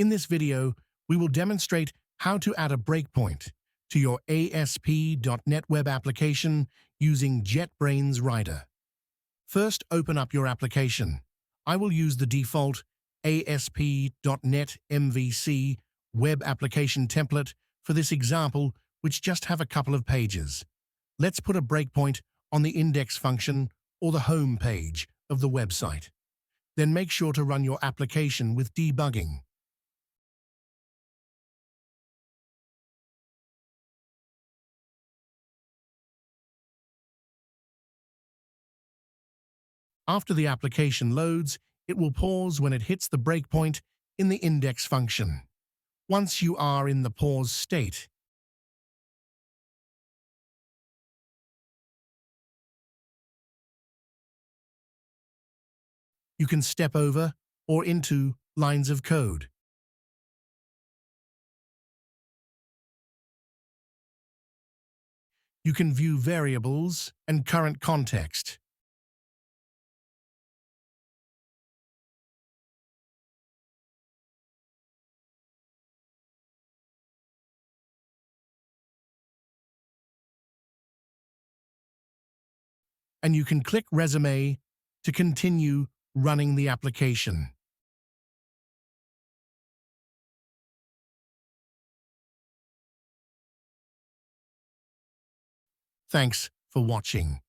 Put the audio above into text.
In this video, we will demonstrate how to add a breakpoint to your ASP.NET Web application using JetBrains Rider. First, open up your application. I will use the default ASP.NET MVC Web Application template for this example, which just have a couple of pages. Let's put a breakpoint on the index function or the home page of the website. Then make sure to run your application with debugging. After the application loads, it will pause when it hits the breakpoint in the index function. Once you are in the pause state, you can step over or into lines of code. You can view variables and current context. And you can click Resume to continue running the application. Thanks for watching.